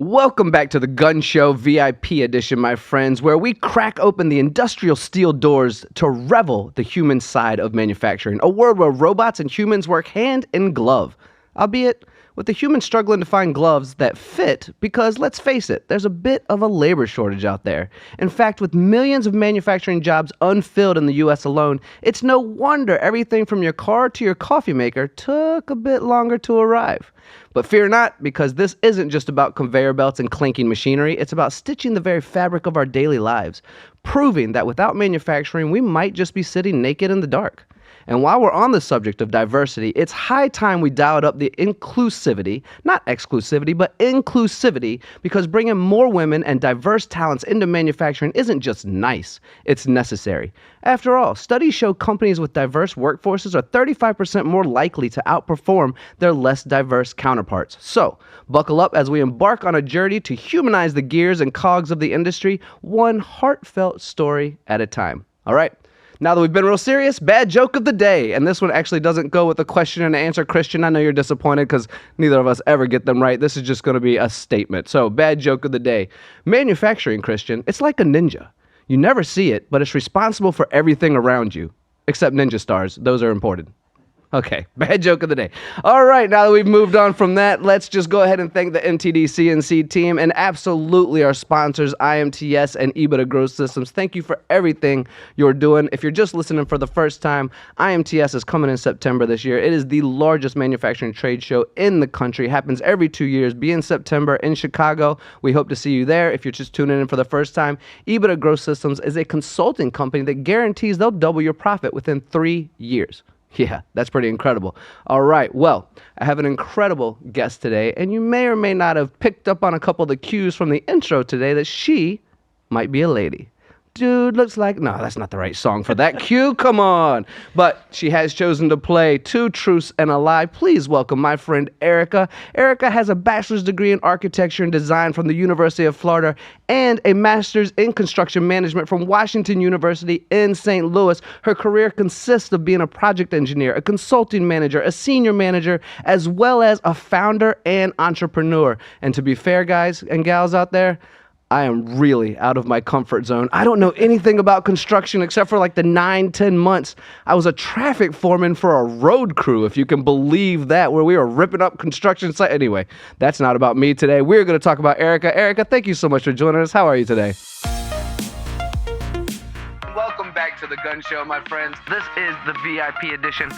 Welcome back to the Gunn Show VIP edition, my friends, where we crack open the industrial steel doors to revel the human side of manufacturing, a world where robots and humans work hand in glove, albeit with the humans struggling to find gloves that fit because, let's face it, there's a bit of a labor shortage out there. In fact, with millions of manufacturing jobs unfilled in the U.S. alone, it's no wonder everything from your car to your coffee maker took a bit longer to arrive. But fear not, because this isn't just about conveyor belts and clanking machinery. It's about stitching the very fabric of our daily lives, proving that without manufacturing, we might just be sitting naked in the dark. And while we're on the subject of diversity, it's high time we dialed up the inclusivity, not exclusivity, but inclusivity, because bringing more women and diverse talents into manufacturing isn't just nice, it's necessary. After all, studies show companies with diverse workforces are 35% more likely to outperform their less diverse counterparts. So, buckle up as we embark on a journey to humanize the gears and cogs of the industry, one heartfelt story at a time. All right. Now that we've been real serious, bad joke of the day. And this one actually doesn't go with a question and answer. Christian, I know you're disappointed because neither of us ever get them right. This is just going to be a statement. So, bad joke of the day. Manufacturing, Christian, it's like a ninja. You never see it, but it's responsible for everything around you. Except ninja stars. Those are important. Okay, bad joke of the day. All right, now that we've moved on from that, let's just go ahead and thank the MTDCNC team and absolutely our sponsors, IMTS and EBITDA Growth Systems. Thank you for everything you're doing. If you're just listening for the first time, IMTS is coming in September this year. It is the largest manufacturing trade show in the country. It happens every 2 years. Be in September in Chicago. We hope to see you there. If you're just tuning in for the first time, EBITDA Growth Systems is a consulting company that guarantees they'll double your profit within 3 years. Yeah, that's pretty incredible. All right, well, I have an incredible guest today, and you may or may not have picked up on a couple of the cues from the intro today that she might be a lady. Dude looks like... No, that's not the right song for that cue. Come on. But she has chosen to play Two Truths and a Lie. Please welcome my friend Erica. Erica has a bachelor's degree in architecture and design from the University of Florida and a master's in construction management from Washington University in St. Louis. Her career consists of being a project engineer, a consulting manager, a senior manager, as well as a founder and entrepreneur. And to be fair, guys and gals out there, I am really out of my comfort zone. I don't know anything about construction except for like the 9-10 months. I was a traffic foreman for a road crew, if you can believe that, where we were ripping up construction sites. Anyway, that's not about me today. We're going to talk about Erica. Erica, thank you so much for joining us. How are you today? Welcome back to the Gunn Show, my friends. This is the VIP edition.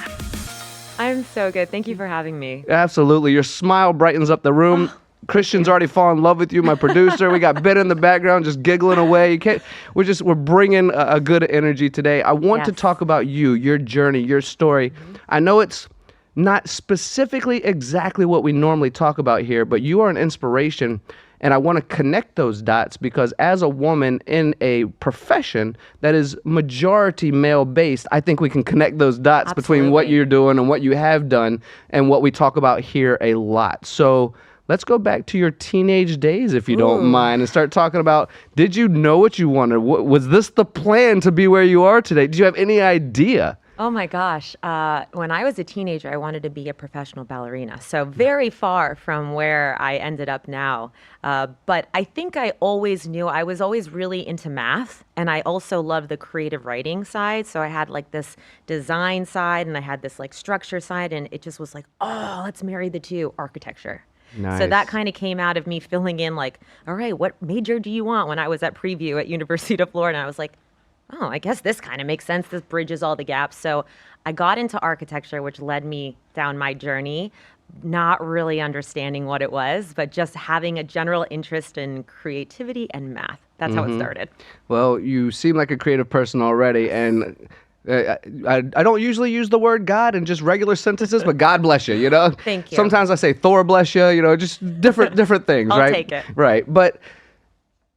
I'm so good. Thank you for having me. Absolutely. Your smile brightens up the room. Christian's already fallen in love with you, my producer. We got Ben in the background just giggling away. You can't, we're bringing a good energy today. I want to talk about you, your journey, your story. I know it's not specifically exactly what we normally talk about here, but you are an inspiration, and I want to connect those dots because as a woman in a profession that is majority male-based, I think we can connect those dots between what you're doing and what you have done and what we talk about here a lot. So let's go back to your teenage days, if you don't mind, and start talking about, did you know what you wanted? Was this the plan to be where you are today? Did you have any idea? Oh my gosh. When I was a teenager, I wanted to be a professional ballerina. So very far from where I ended up now. But I think I always knew I was always really into math. And I also loved the creative writing side. So I had like this design side and I had this like structure side. And it just was like, oh, let's marry the two, architecture. Nice. So that kind of came out of me filling in like, all right, what major do you want? When I was at preview at University of Florida, I was like, oh, I guess this kind of makes sense. This bridges all the gaps. So I got into architecture, which led me down my journey, not really understanding what it was, but just having a general interest in creativity and math. That's how it started. Well, you seem like a creative person already, and I don't usually use the word God in just regular sentences, but God bless you, you know? Thank you. Sometimes I say Thor bless you, you know, just different things, I'll right? take it. Right, but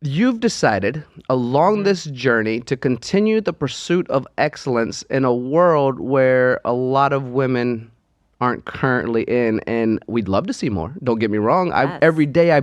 you've decided along this journey to continue the pursuit of excellence in a world where a lot of women aren't currently in, and we'd love to see more. Don't get me wrong. Yes. Every day, I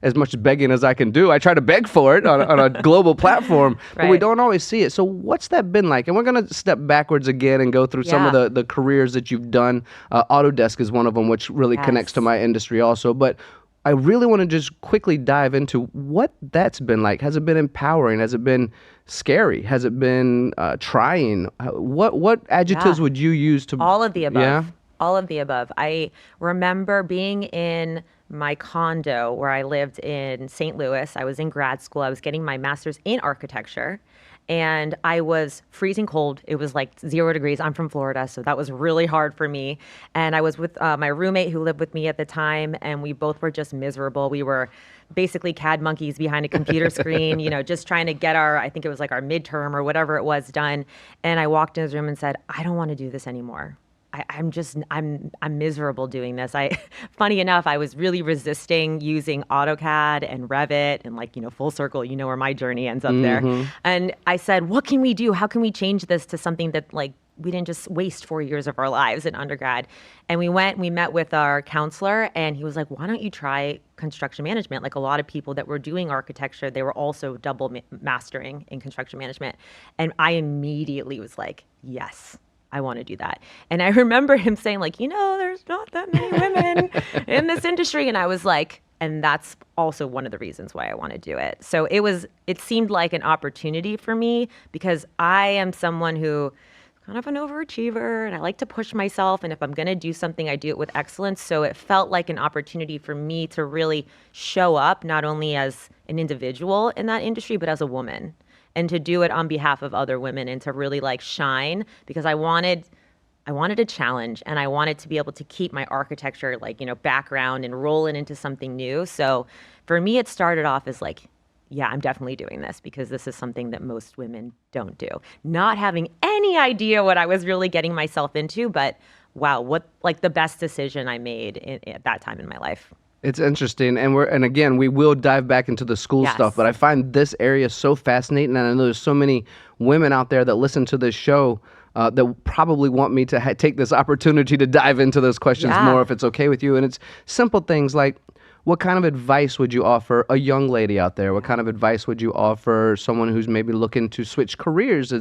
as much begging as I can do, I try to beg for it on a global platform, but we don't always see it. So what's that been like? And we're going to step backwards again and go through some of the careers that you've done. Autodesk is one of them, which really connects to my industry also. But I really want to just quickly dive into what that's been like. Has it been empowering? Has it been scary? Has it been trying? What adjectives Yeah. would you use to? All of the Yeah. above. All of the above. I remember being in my condo where I lived in St. Louis. I was in grad school. I was getting my master's in architecture and I was freezing cold. It was like 0 degrees. I'm from Florida, so that was really hard for me. And I was with my roommate who lived with me at the time, and we both were just miserable. We were basically CAD monkeys behind a computer screen, just trying to get I think it was like our midterm or whatever it was done. And I walked in his room and said, I don't want to do this anymore. I'm miserable doing this. Funny enough, I was really resisting using AutoCAD and Revit and full circle, where my journey ends up there. And I said, what can we do? How can we change this to something that we didn't just waste 4 years of our lives in undergrad? And we met with our counselor and he was like, why don't you try construction management? Like a lot of people that were doing architecture, they were also double mastering in construction management. And I immediately was like, yes, I want to do that. And I remember him saying there's not that many women in this industry. And I was like, and that's also one of the reasons why I want to do it. So it seemed like an opportunity for me because I am someone who kind of an overachiever and I like to push myself. And if I'm going to do something, I do it with excellence. So it felt like an opportunity for me to really show up, not only as an individual in that industry, but as a woman, and to do it on behalf of other women and to really shine, because I wanted a challenge and I wanted to be able to keep my architecture background and roll it into something new. So for me, it started off as yeah, I'm definitely doing this because this is something that most women don't do. Not having any idea what I was really getting myself into, but wow, what the best decision I made at that time in my life. It's interesting, and again, we will dive back into the school Yes. stuff, but I find this area so fascinating, and I know there's so many women out there that listen to this show that probably want me to take this opportunity to dive into those questions more, if it's okay with you. And it's simple things like, what kind of advice would you offer a young lady out there? What kind of advice would you offer someone who's maybe looking to switch careers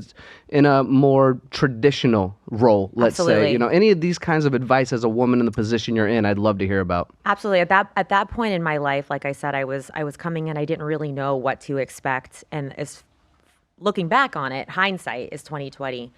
in a more traditional role, let's Absolutely. say? Any of these kinds of advice as a woman in the position you're in, I'd love to hear about. Absolutely. At that point in my life, like I said, I was coming in, I didn't really know what to expect. And as looking back on it, hindsight is 2020.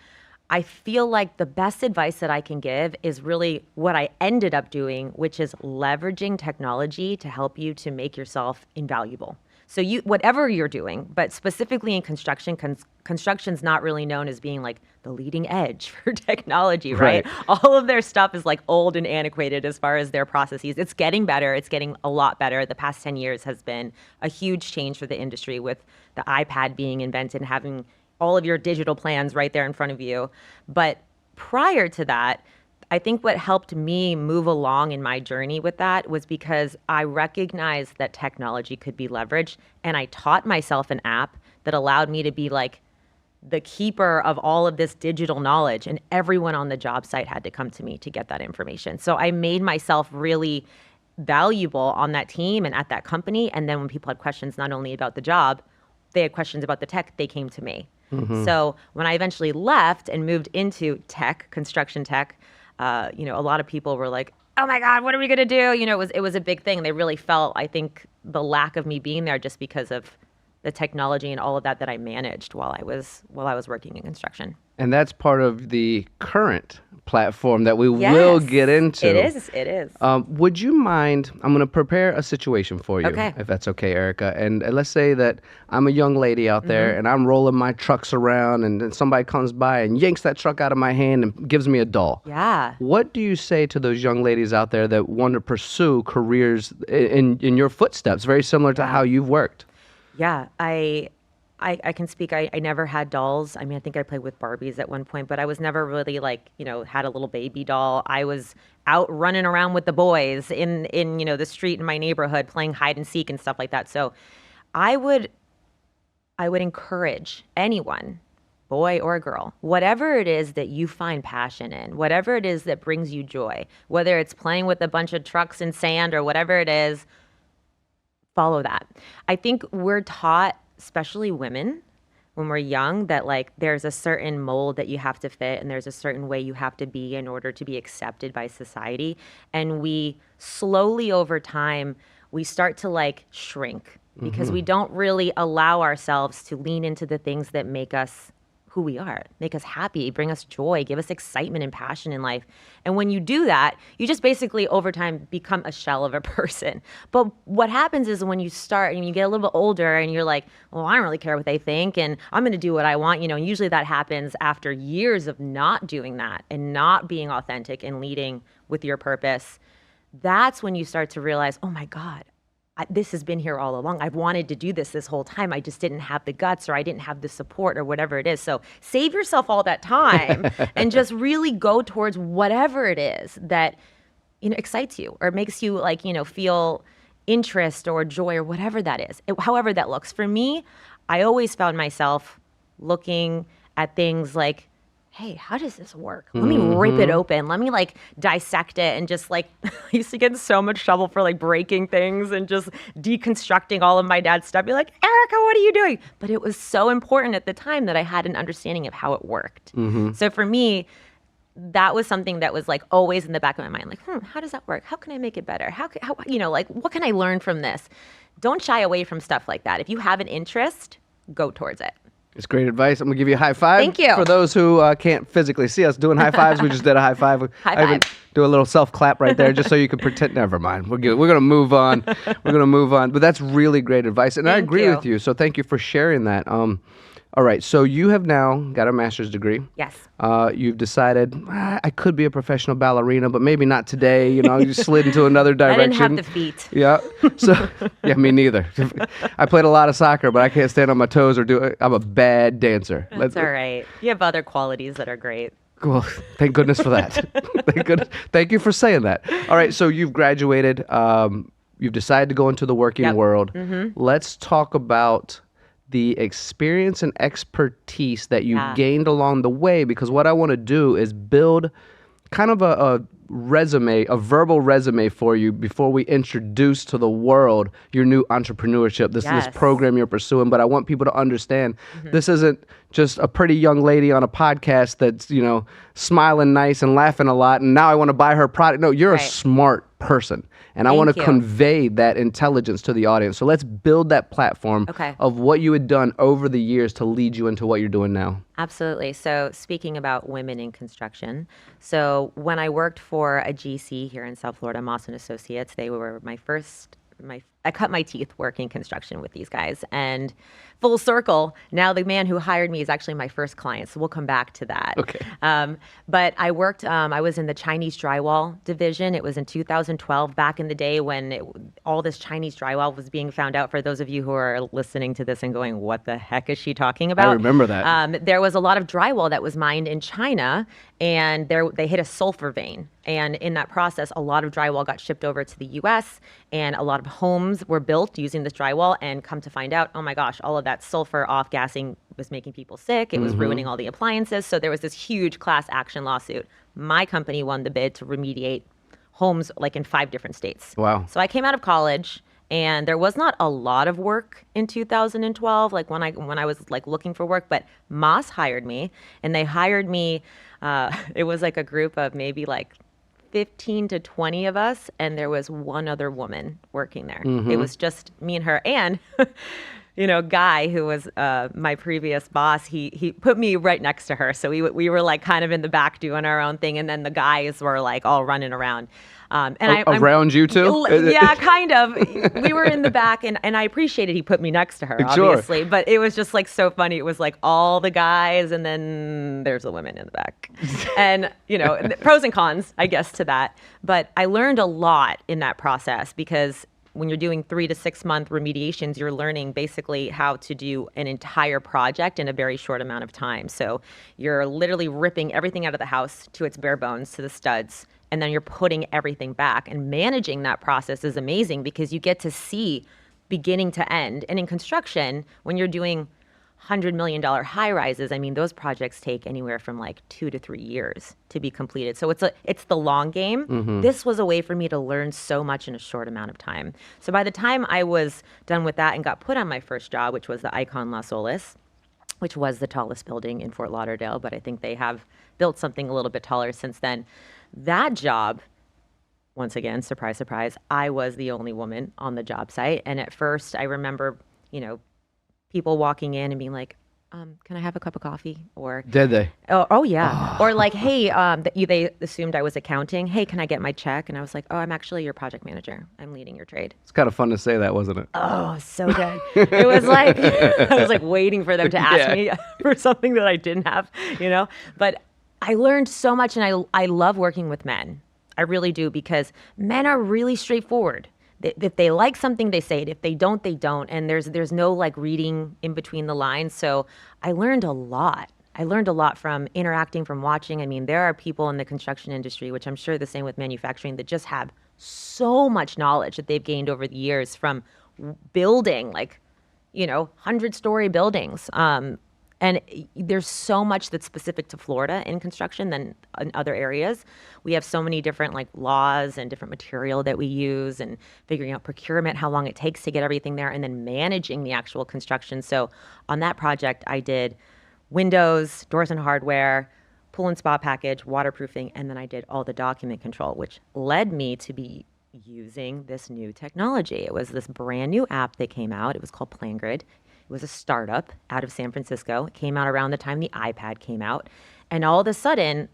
I feel like the best advice that I can give is really what I ended up doing, which is leveraging technology to help you to make yourself invaluable. So whatever you're doing, but specifically in construction, construction's not really known as being the leading edge for technology, right? All of their stuff is old and antiquated as far as their processes. It's getting better. It's getting a lot better. The past 10 years has been a huge change for the industry with the iPad being invented and having all of your digital plans right there in front of you. But prior to that, I think what helped me move along in my journey with that was because I recognized that technology could be leveraged, and I taught myself an app that allowed me to be the keeper of all of this digital knowledge, and everyone on the job site had to come to me to get that information. So I made myself really valuable on that team and at that company. And then when people had questions, not only about the job, they had questions about the tech, they came to me. So when I eventually left and moved into tech, construction tech, a lot of people were like, oh my God, what are we going to do? It was a big thing. They really felt, I think, the lack of me being there just because of the technology and all of that I managed while I was working in construction. And that's part of the current platform that we will get into. It is. Would you mind, I'm going to prepare a situation for you, Okay. if that's okay, Erica. And let's say that I'm a young lady out there and I'm rolling my trucks around and then somebody comes by and yanks that truck out of my hand and gives me a doll. Yeah. What do you say to those young ladies out there that want to pursue careers in your footsteps, very similar to how you've worked? Yeah, I can speak. I never had dolls. I mean, I think I played with Barbies at one point, but I was never really had a little baby doll. I was out running around with the boys in the street in my neighborhood playing hide and seek and stuff like that. So I would encourage anyone, boy or girl, whatever it is that you find passion in, whatever it is that brings you joy, whether it's playing with a bunch of trucks and sand or whatever it is, follow that. I think we're taught, especially women, when we're young, that there's a certain mold that you have to fit and there's a certain way you have to be in order to be accepted by society. And we slowly over time, we start to like shrink because we don't really allow ourselves to lean into the things that make us who we are, make us happy, bring us joy, give us excitement and passion in life. And when you do that, you just basically over time become a shell of a person. But what happens is when you start and you get a little bit older and you're like, well, I don't really care what they think and I'm going to do what I want. And usually that happens after years of not doing that and not being authentic and leading with your purpose. That's when you start to realize, oh my God, this has been here all along. I've wanted to do this whole time. I just didn't have the guts or I didn't have the support or whatever it is. So save yourself all that time and just really go towards whatever it is that excites you or makes you feel interest or joy or whatever that is, however that looks. For me, I always found myself looking at things like, hey, how does this work? Let me rip it open. Let me dissect it and just I used to get in so much trouble for breaking things and just deconstructing all of my dad's stuff. Be like, Erica, what are you doing? But it was so important at the time that I had an understanding of how it worked. So for me, that was something that was always in the back of my mind. How does that work? How can I make it better? How what can I learn from this? Don't shy away from stuff like that. If you have an interest, go towards it. It's great advice. I'm going to give you a high five. Thank you. For those who can't physically see us doing high fives, we just did a high five. High I even five. do a little self-clap right there just so you can pretend. Never mind. We're good. We're going to move on. We're going to move on. But that's really great advice. And I Thank agree you. with you. So thank you for sharing that. All right. So you have now got a master's degree. Yes. You've decided, I could be a professional ballerina, but maybe not today. You slid into another direction. I didn't have the feet. Yeah. So, yeah, me neither. I played a lot of soccer, but I can't stand on my toes or I'm a bad dancer. That's all right. You have other qualities that are great. Well, thank goodness for that. Thank goodness. Thank you for saying that. All right. So you've graduated. You've decided to go into the working world. Let's talk about the experience and expertise that you gained along the way, because what I want to do is build kind of a resume, a verbal resume for you before we introduce to the world your new entrepreneurship, this program you're pursuing. But I want people to understand this isn't just a pretty young lady on a podcast that's, smiling nice and laughing a lot, and now I want to buy her product. No, you're a smart person. And I want to convey that intelligence to the audience. So let's build that platform of what you had done over the years to lead you into what you're doing now. Absolutely. So speaking about women in construction, so when I worked for a GC here in South Florida, Moss & Associates, they were I cut my teeth working construction with these guys. And full circle, now the man who hired me is actually my first client. So we'll come back to that. Okay. But I worked, I was in the Chinese drywall division. It was in 2012, back in the day when all this Chinese drywall was being found out. For those of you who are listening to this and going, what the heck is she talking about? I remember that. There was a lot of drywall that was mined in China, and they hit a sulfur vein. And in that process, a lot of drywall got shipped over to the U.S., and a lot of homes were built using this drywall. And come to find out, oh my gosh, all of that sulfur off-gassing was making people sick. It was ruining all the appliances. So there was this huge class action lawsuit. My company won the bid to remediate homes in 5 different states. Wow. So I came out of college, and there was not a lot of work in 2012, when I was looking for work, but Moss hired me, and they hired me. It was a group of maybe 15 to 20 of us, and there was one other woman working there. It was just me and her. And, Guy, who was my previous boss, he put me right next to her. So we were kind of in the back doing our own thing, and then the guys were all running around. And around you too? Yeah, kind of. We were in the back, and I appreciated he put me next to her, obviously. Sure. But it was just so funny. It was all the guys, and then there's the women in the back. And, pros and cons, I guess, to that. But I learned a lot in that process, because when you're doing 3 to 6 month remediations, you're learning basically how to do an entire project in a very short amount of time. So you're literally ripping everything out of the house to its bare bones, to the studs, and then you're putting everything back. And managing that process is amazing, because you get to see beginning to end. And in construction, when you're doing $100 million high rises, those projects take anywhere from 2 to 3 years to be completed. So it's the long game. This was a way for me to learn so much in a short amount of time. So by the time I was done with that and got put on my first job, which was the Icon La Solis, which was the tallest building in Fort Lauderdale, but I think they have built something a little bit taller since then. That job once again, surprise, surprise, I was the only woman on the job site. And at first, I remember, you know, people walking in and being like, can I have a cup of coffee? Or, Did they? oh yeah. Or like, hey, they assumed I was accounting. Hey, can I get my check? And I was like, oh, I'm actually your project manager. I'm leading your trade. It's kind of fun to say that, wasn't it? Oh, so good. It was like, I was like waiting for them to ask me for something that I didn't have, you know? But I learned so much, and I love working with men. I really do, because men are really straightforward. If they like something, they say it. If they don't, they don't. And there's no like reading in between the lines. So I learned a lot. I learned a lot from interacting, from watching. I mean, there are people in the construction industry, which I'm sure the same with manufacturing, that just have so much knowledge that they've gained over the years from building, like, you know, 100-story buildings. And there's so much that's specific to Florida in construction than in other areas. We have so many different like laws and different material that we use, and figuring out procurement, how long it takes to get everything there, and then managing the actual construction. So on that project, I did windows, doors and hardware, pool and spa package, waterproofing, and then I did all the document control, which led me to be using this new technology. It was this brand new app that came out. It was called PlanGrid. It was a startup out of San Francisco. It came out around the time the iPad came out. And all of a sudden,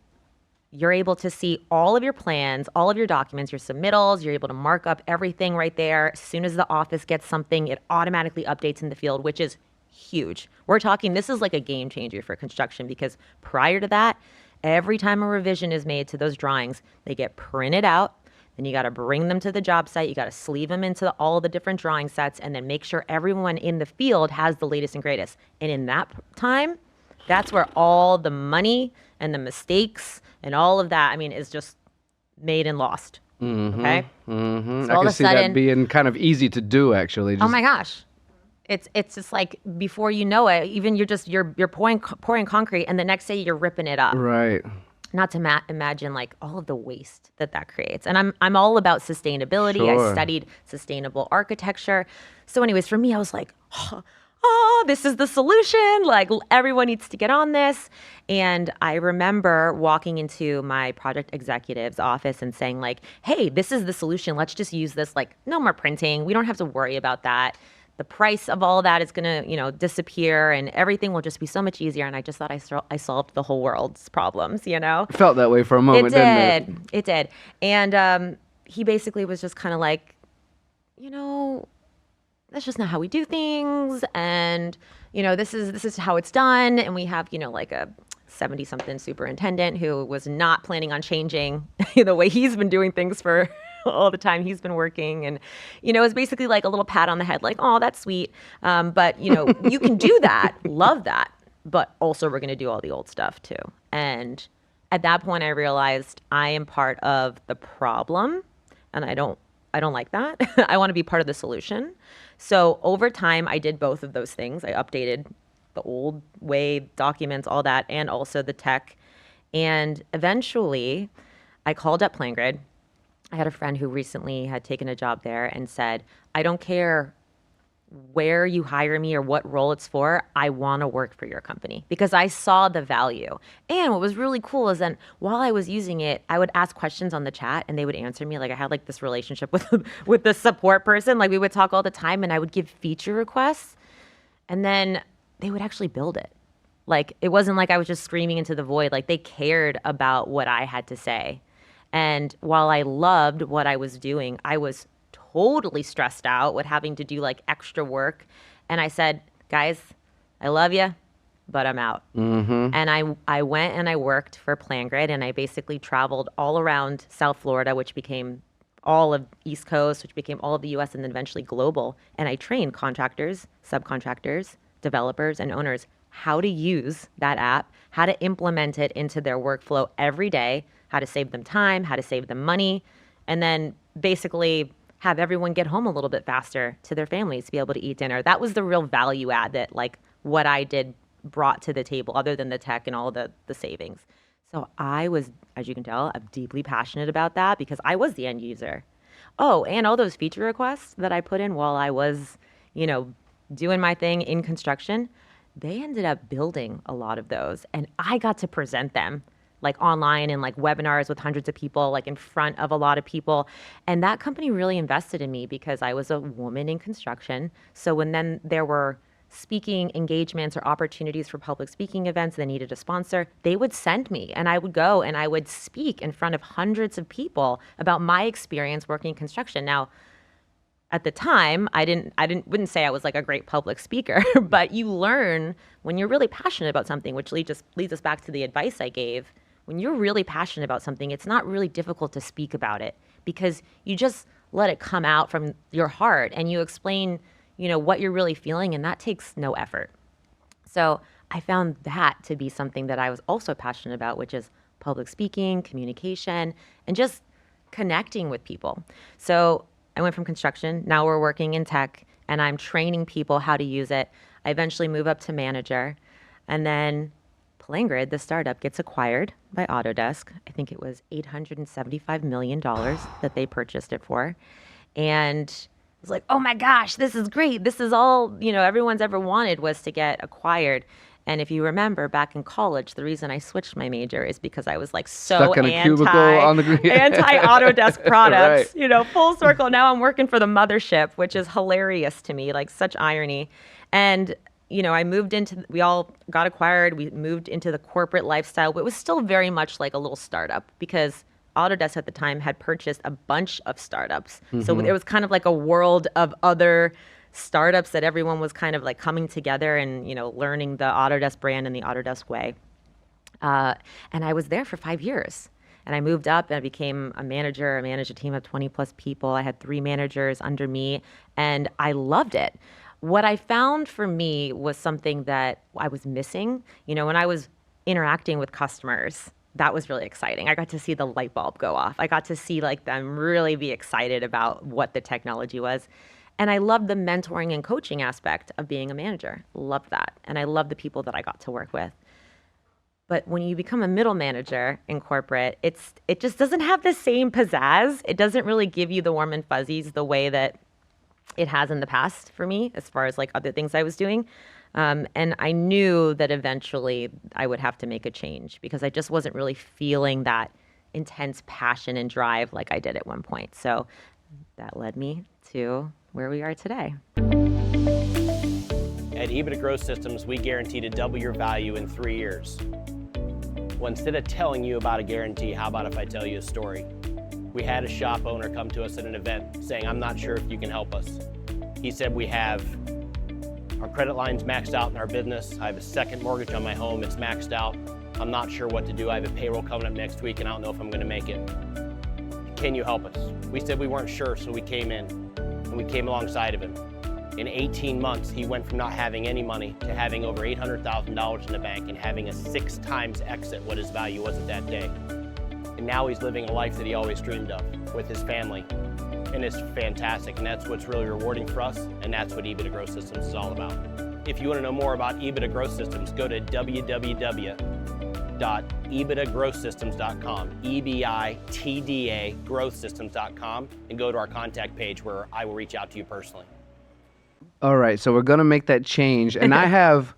you're able to see all of your plans, all of your documents, your submittals. You're able to mark up everything right there. As soon as the office gets something, it automatically updates in the field, which is huge. We're talking, this is like a game changer for construction, because prior to that, every time a revision is made to those drawings, they get printed out. Then you got to bring them to the job site. You got to sleeve them into all the different drawing sets, and then make sure everyone in the field has the latest and greatest. And in that time, that's where all the money and the mistakes and all of that, I mean, is just made and lost. Mm-hmm. Okay? Mm-hmm. So I all can of a see sudden, that being kind of easy to do, actually. oh my gosh. It's just like, before you know it, even you're pouring concrete, and the next day you're ripping it up. Right. Not to imagine like all of the waste that creates. And I'm all about sustainability. Sure. I studied sustainable architecture. So anyways, for me, I was like, oh, this is the solution. Like, everyone needs to get on this. And I remember walking into my project executive's office and saying like, hey, this is the solution. Let's just use this. Like, no more printing. We don't have to worry about that. The price of all that is going to, disappear, and everything will just be so much easier. And I just thought I solved the whole world's problems, It felt that way for a moment, didn't it? It did. And he basically was just kind of like, that's just not how we do things. And, this is how it's done. And we have, like a 70-something superintendent who was not planning on changing the way he's been doing things for all the time he's been working. And, it was basically like a little pat on the head, like, oh, that's sweet. But, you can do that. Love that. But also we're going to do all the old stuff too. And at that point I realized I am part of the problem, and I don't like that. I want to be part of the solution. So over time I did both of those things. I updated the old way documents, all that, and also the tech. And eventually I called up PlanGrid. I had a friend who recently had taken a job there and said, I don't care where you hire me or what role it's for, I want to work for your company, because I saw the value. And what was really cool is that while I was using it, I would ask questions on the chat and they would answer me. Like, I had like this relationship with the support person. Like, we would talk all the time, and I would give feature requests, and then they would actually build it. Like, it wasn't like I was just screaming into the void. Like, they cared about what I had to say. And while I loved what I was doing, I was totally stressed out with having to do like extra work. And I said, guys, I love you, but I'm out. Mm-hmm. And I went and I worked for PlanGrid, and I basically traveled all around South Florida, which became all of East Coast, which became all of the US, and then eventually global. And I trained contractors, subcontractors, developers, and owners how to use that app, how to implement it into their workflow every day, how to save them time, how to save them money, and then basically have everyone get home a little bit faster to their families to be able to eat dinner. That was the real value add that like what I did brought to the table, other than the tech and all the savings. So I was, as you can tell, I'm deeply passionate about that, because I was the end user. Oh, and all those feature requests that I put in while I was, doing my thing in construction, they ended up building a lot of those, and I got to present them like online and like webinars with hundreds of people, like in front of a lot of people. And that company really invested in me because I was a woman in construction. So when then there were speaking engagements or opportunities for public speaking events, they needed a sponsor, they would send me and I would go and I would speak in front of hundreds of people about my experience working in construction. Now, at the time, wouldn't say I was like a great public speaker, but you learn when you're really passionate about something, which leads us back to the advice I gave. When you're really passionate about something, it's not really difficult to speak about it because you just let it come out from your heart and you explain, what you're really feeling, and that takes no effort. So I found that to be something that I was also passionate about, which is public speaking, communication, and just connecting with people. So I went from construction. Now we're working in tech, and I'm training people how to use it. I eventually move up to manager, and then PlaneGrid, the startup, gets acquired by Autodesk. I think it was $875 million that they purchased it for. And I was like, oh my gosh, this is great. This is all, everyone's ever wanted was to get acquired. And if you remember back in college, the reason I switched my major is because I was like so anti-Autodesk products, Right. Full circle. Now I'm working for the mothership, which is hilarious to me, like such irony. And, we all got acquired. We moved into the corporate lifestyle, but it was still very much like a little startup because Autodesk at the time had purchased a bunch of startups. Mm-hmm. So it was kind of like a world of other startups that everyone was kind of like coming together and, learning the Autodesk brand and the Autodesk way. And I was there for 5 years. And I moved up and I became a manager. I managed a team of 20 plus people. I had 3 managers under me and I loved it. What I found for me was something that I was missing. When I was interacting with customers, that was really exciting. I got to see the light bulb go off. I got to see like them really be excited about what the technology was. And I loved the mentoring and coaching aspect of being a manager. Loved that. And I loved the people that I got to work with. But when you become a middle manager in corporate, it just doesn't have the same pizzazz. It doesn't really give you the warm and fuzzies the way that it has in the past for me, as far as like other things I was doing. And I knew that eventually I would have to make a change because I just wasn't really feeling that intense passion and drive like I did at one point. So that led me to where we are today. At EBITDA Growth Systems, we guarantee to double your value in 3 years. Well, instead of telling you about a guarantee, how about if I tell you a story? We had a shop owner come to us at an event saying, I'm not sure if you can help us. He said, we have our credit line's maxed out in our business. I have a second mortgage on my home, it's maxed out. I'm not sure what to do. I have a payroll coming up next week and I don't know if I'm gonna make it. Can you help us? We said we weren't sure, so we came in and we came alongside of him. In 18 months, he went from not having any money to having over $800,000 in the bank and having a 6 times exit what his value was at that day. And now he's living a life that he always dreamed of with his family. And it's fantastic, and that's what's really rewarding for us, and that's what EBITDA Growth Systems is all about. If you want to know more about EBITDA Growth Systems, go to www.ebitagrowthsystems.com, EBITDA growthsystems.com, and go to our contact page where I will reach out to you personally. All right, so we're going to make that change, and I've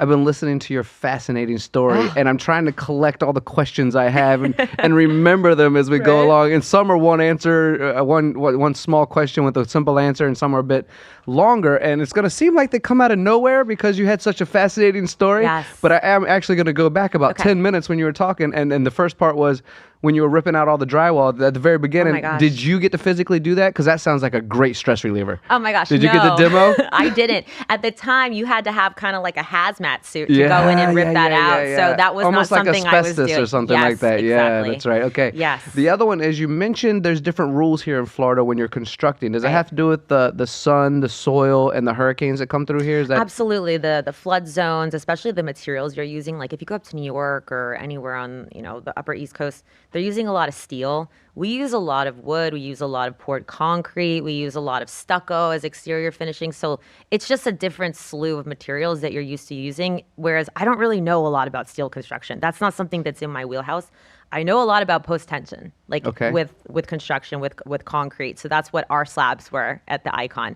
been listening to your fascinating story, and I'm trying to collect all the questions I have and remember them as we go along. And some are one answer, one small question with a simple answer, and some are a bit longer. And it's going to seem like they come out of nowhere because you had such a fascinating story. Yes. But I am actually going to go back about 10 minutes when you were talking, and the first part was when you were ripping out all the drywall at the very beginning. Oh my gosh. Did you get to physically do that? Because that sounds like a great stress reliever. Oh my gosh, Did you get the demo? I didn't. At the time, you had to have kind of like a hazmat suit to go in and rip that out. So that was almost not something like I was asbestos doing. or something Yes, like that. Yeah, exactly. that's right. Okay. Yes. The other one is you mentioned there's different rules here in Florida when you're constructing. Does it have to do with the sun, the soil, and the hurricanes that come through here? Is that Absolutely. The flood zones, especially the materials you're using. Like if you go up to New York or anywhere on the upper East Coast, they're using a lot of steel. We use a lot of wood. We use a lot of poured concrete. We use a lot of stucco as exterior finishing. So it's just a different slew of materials that you're used to using. Whereas I don't really know a lot about steel construction. That's not something that's in my wheelhouse. I know a lot about post-tension, like with construction, with concrete. So that's what our slabs were at the Icon.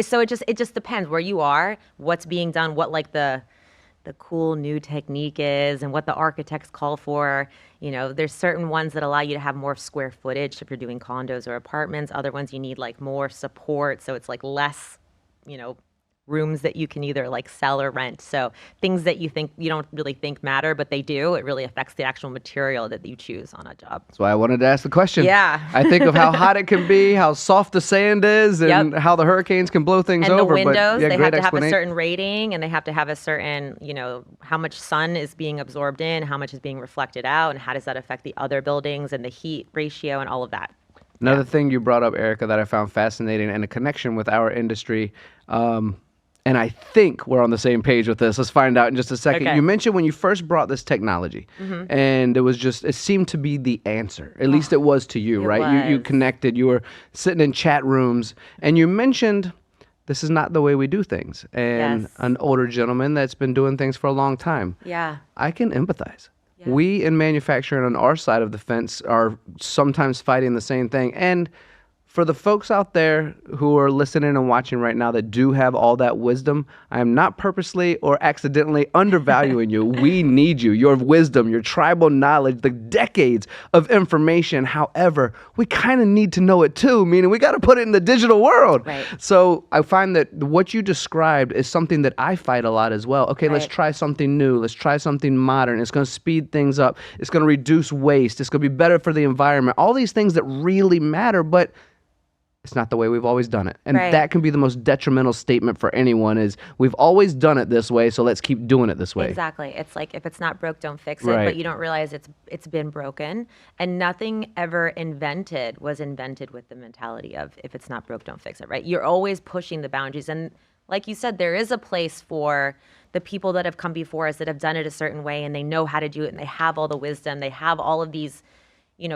So it just depends where you are, what's being done, what like the the cool new technique is and what the architects call for. There's certain ones that allow you to have more square footage if you're doing condos or apartments. Other ones you need like more support, so it's like less, rooms that you can either like sell or rent. So things that you don't really think matter, but they do. It really affects the actual material that you choose on a job. That's why I wanted to ask the question. Yeah. I think of how hot it can be, how soft the sand is, and how the hurricanes can blow things and over. And the windows, they have to have a explanation. certain rating, and they have to have a certain, how much sun is being absorbed in, how much is being reflected out, and how does that affect the other buildings and the heat ratio and all of that. Another thing you brought up, Erica, that I found fascinating and a connection with our industry, and I think we're on the same page with this. Let's find out in just a second. Okay. You mentioned when you first brought this technology, and it seemed to be the answer. At least it was to you, right? You connected. You were sitting in chat rooms, and you mentioned this is not the way we do things. And an older gentleman that's been doing things for a long time. Yeah. I can empathize. Yeah. We in manufacturing on our side of the fence are sometimes fighting the same thing. And for the folks out there who are listening and watching right now that do have all that wisdom, I am not purposely or accidentally undervaluing you. We need you, your wisdom, your tribal knowledge, the decades of information. However, we kind of need to know it too, meaning we got to put it in the digital world. Right. So I find that what you described is something that I fight a lot as well. Okay, let's try something new. Let's try something modern. It's going to speed things up. It's going to reduce waste. It's going to be better for the environment. All these things that really matter, but it's not the way we've always done it. And that can be the most detrimental statement for anyone is we've always done it this way, so let's keep doing it this way. Exactly. It's like if it's not broke, don't fix it, but you don't realize it's been broken. And nothing ever was invented with the mentality of if it's not broke, don't fix it, right? You're always pushing the boundaries. And like you said, there is a place for the people that have come before us that have done it a certain way and they know how to do it and they have all the wisdom. They have all of these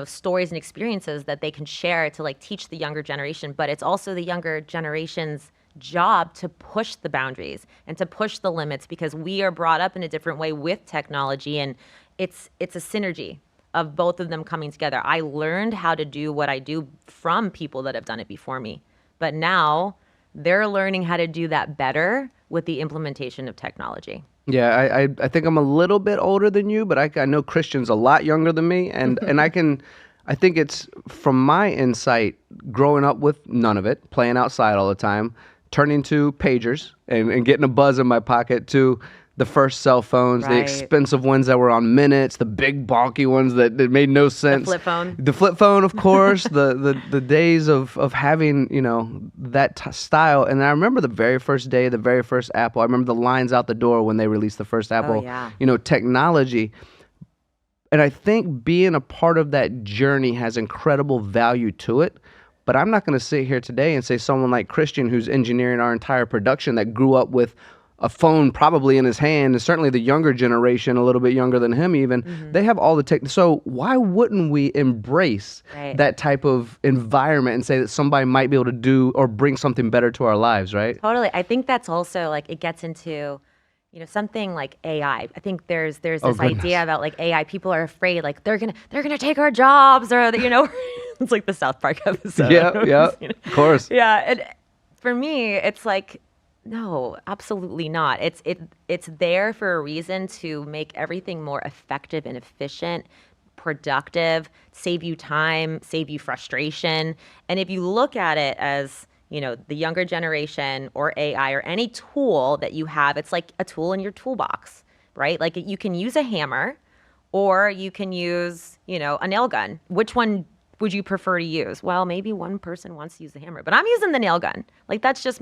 stories and experiences that they can share to like teach the younger generation, but it's also the younger generation's job to push the boundaries and to push the limits because we are brought up in a different way with technology, and it's a synergy of both of them coming together. I learned how to do what I do from people that have done it before me, but now they're learning how to do that better with the implementation of technology. Yeah, I think I'm a little bit older than you, but I know Christian's a lot younger than me, and I think it's from my insight, growing up with none of it, playing outside all the time, turning to pagers and getting a buzz in my pocket to the first cell phones, the expensive ones that were on minutes, the big bulky ones that made no sense. The flip phone. The flip phone, of course, the days of having, that style. And I remember the very first day, the very first Apple. I remember the lines out the door when they released the first Apple, technology. And I think being a part of that journey has incredible value to it. But I'm not going to sit here today and say someone like Christian, who's engineering our entire production, that grew up with a phone probably in his hand, and certainly the younger generation, a little bit younger than him even, they have all the tech. So why wouldn't we embrace that type of environment and say that somebody might be able to do or bring something better to our lives, right? Totally. I think that's also like it gets into something like AI. I think there's this idea about like AI. People are afraid like they're gonna take our jobs, or it's like the South Park episode. Yeah, of course. Yeah, and for me, it's like, no, absolutely not. It's there for a reason to make everything more effective and efficient, productive, save you time, save you frustration. And if you look at it as, the younger generation or AI or any tool that you have, it's like a tool in your toolbox, right? Like you can use a hammer or you can use, a nail gun. Which one would you prefer to use? Well, maybe one person wants to use the hammer, but I'm using the nail gun. Like that's just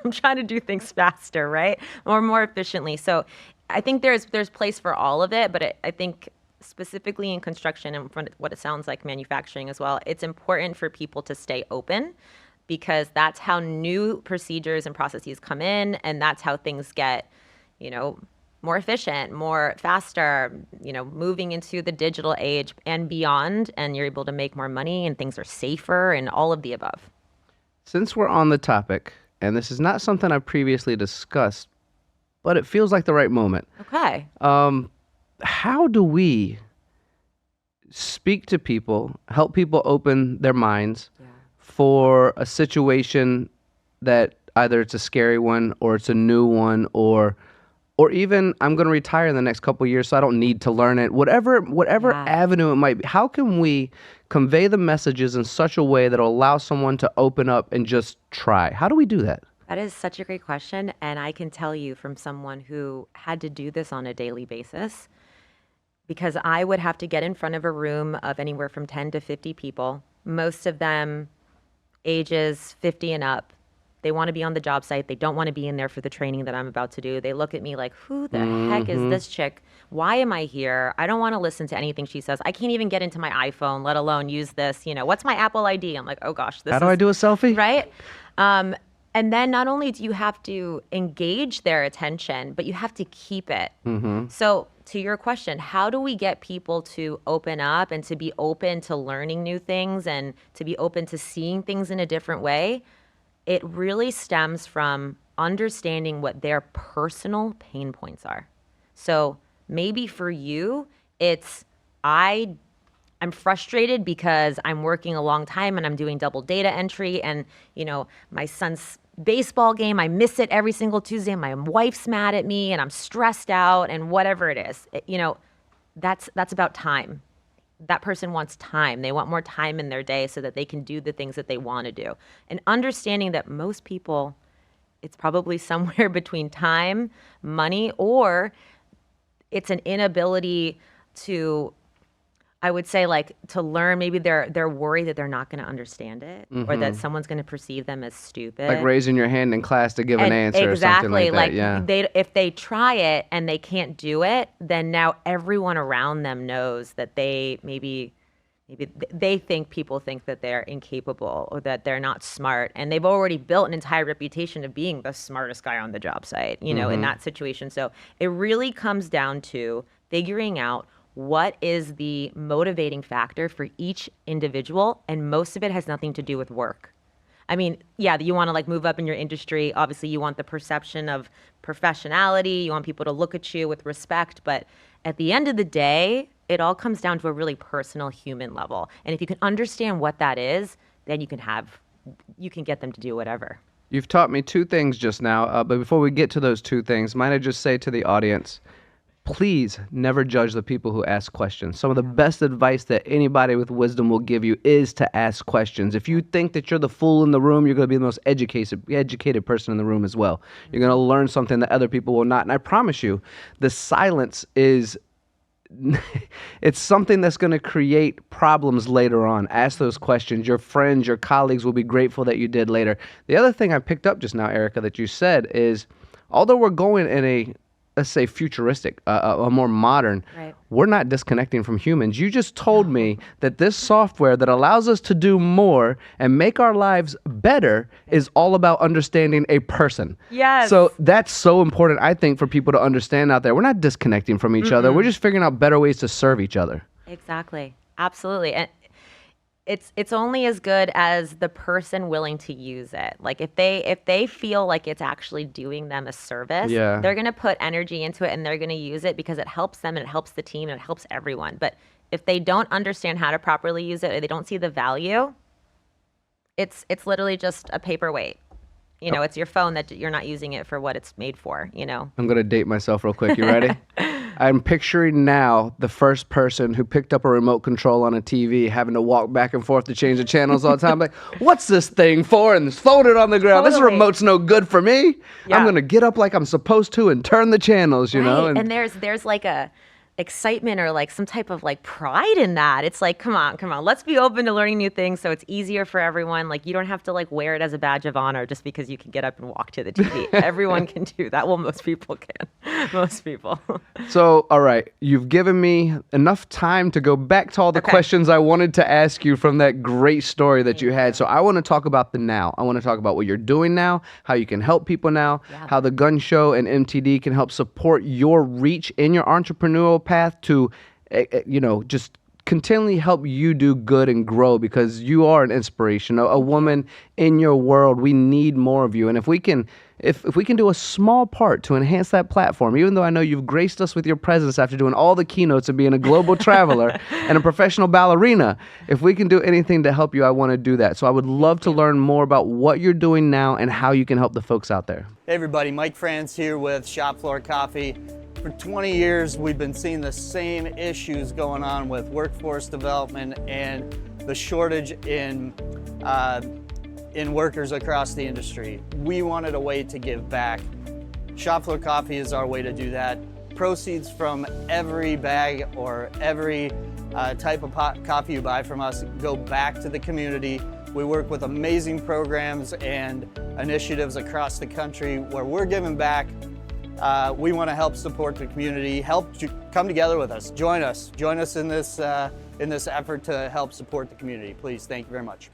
I'm trying to do things faster, right? Or more efficiently. So I think there's place for all of it, but I think specifically in construction and what it sounds like manufacturing as well, it's important for people to stay open because that's how new procedures and processes come in, and that's how things get, more efficient, more faster, moving into the digital age and beyond, and you're able to make more money and things are safer and all of the above. Since we're on the topic, and this is not something I've previously discussed, but it feels like the right moment. Okay. How do we speak to people, help people open their minds for a situation that either it's a scary one or it's a new one or or even I'm going to retire in the next couple of years, so I don't need to learn it. Whatever Yeah. avenue it might be, how can we convey the messages in such a way that will allow someone to open up and just try? How do we do that? That is such a great question. And I can tell you from someone who had to do this on a daily basis, because I would have to get in front of a room of anywhere from 10 to 50 people, most of them ages 50 and up. They want to be on the job site. They don't want to be in there for the training that I'm about to do. They look at me like, who the heck is this chick? Why am I here? I don't want to listen to anything she says. I can't even get into my iPhone, let alone use this. What's my Apple ID? I'm like, oh gosh, How do I do a selfie? right? And then not only do you have to engage their attention, but you have to keep it. So to your question, how do we get people to open up and to be open to learning new things and to be open to seeing things in a different way? It really stems from understanding what their personal pain points are. So maybe for you, it's I'm frustrated because I'm working a long time and I'm doing double data entry, and my son's baseball game, I miss it every single Tuesday. My wife's mad at me and I'm stressed out, and whatever it is, that's about time. That person wants time. They want more time in their day so that they can do the things that they want to do. And understanding that most people, it's probably somewhere between time, money, or it's an inability to, I would say, like, to learn. Maybe they're worried that they're not going to understand it, or that someone's going to perceive them as stupid. Like raising your hand in class to give an answer or something like that. Yeah. If they try it and they can't do it, then now everyone around them knows that maybe they think people think that they're incapable or that they're not smart, and they've already built an entire reputation of being the smartest guy on the job site, in that situation. So it really comes down to figuring out what is the motivating factor for each individual, and most of it has nothing to do with work. I mean, yeah, you want to move up in your industry. Obviously, you want the perception of professionality. You want people to look at you with respect. But at the end of the day, it all comes down to a really personal human level. And if you can understand what that is, then you can get them to do whatever. You've taught me two things just now, but before we get to those two things, might I just say to the audience, please never judge the people who ask questions. Some of the best advice that anybody with wisdom will give you is to ask questions. If you think that you're the fool in the room, you're going to be the most educated person in the room as well. You're going to learn something that other people will not. And I promise you, the silence is it's something that's going to create problems later on. Ask those questions. Your friends, your colleagues will be grateful that you did later. The other thing I picked up just now, Erica, that you said is, although we're going in a, let's say, futuristic, a more modern, Right. We're not disconnecting from humans. You just told me that this software that allows us to do more and make our lives better is all about understanding a person. Yes. So that's so important, I think, for people to understand out there. We're not disconnecting from each other. We're just figuring out better ways to serve each other. Exactly. Absolutely. And it's only as good as the person willing to use it. Like if they feel like it's actually doing them a service, Yeah. they're going to put energy into it and they're going to use it because it helps them and it helps the team and it helps everyone. But if they don't understand how to properly use it or they don't see the value, it's literally just a paperweight. It's your phone that you're not using it for what it's made for, I'm going to date myself real quick. You ready? I'm picturing now the first person who picked up a remote control on a TV having to walk back and forth to change the channels all the time. Like, what's this thing for? And throw it on the ground. This Totally. remote's no good for me. Yeah. I'm going to get up like I'm supposed to and turn the channels, you know? Right. And there's like a excitement or like some type of like pride in that. It's like, come on. Let's be open to learning new things so it's easier for everyone. Like you don't have to like wear it as a badge of honor just because you can get up and walk to the TV. Everyone can do that. Well, most people can. Most people. So, all right, you've given me enough time to go back to all the questions I wanted to ask you from that great story that you had. So I want to talk about the now. I want to talk about what you're doing now, how you can help people now, how the Gunn Show and MTD can help support your reach in your entrepreneurial path to, just continually help you do good and grow, because you are an inspiration, a woman in your world. We need more of you. And if we can do a small part to enhance that platform, even though I know you've graced us with your presence after doing all the keynotes and being a global traveler and a professional ballerina, if we can do anything to help you, I want to do that. So I would love to learn more about what you're doing now and how you can help the folks out there. Hey everybody, Mike Franz here with Shop Floor Coffee. For 20 years, we've been seeing the same issues going on with workforce development and the shortage in workers across the industry. We wanted a way to give back. Shop Floor Coffee is our way to do that. Proceeds from every bag or every type of coffee you buy from us go back to the community. We work with amazing programs and initiatives across the country where we're giving back. We want to help support the community. Come together with us. Join us in this effort to help support the community. Please, thank you very much.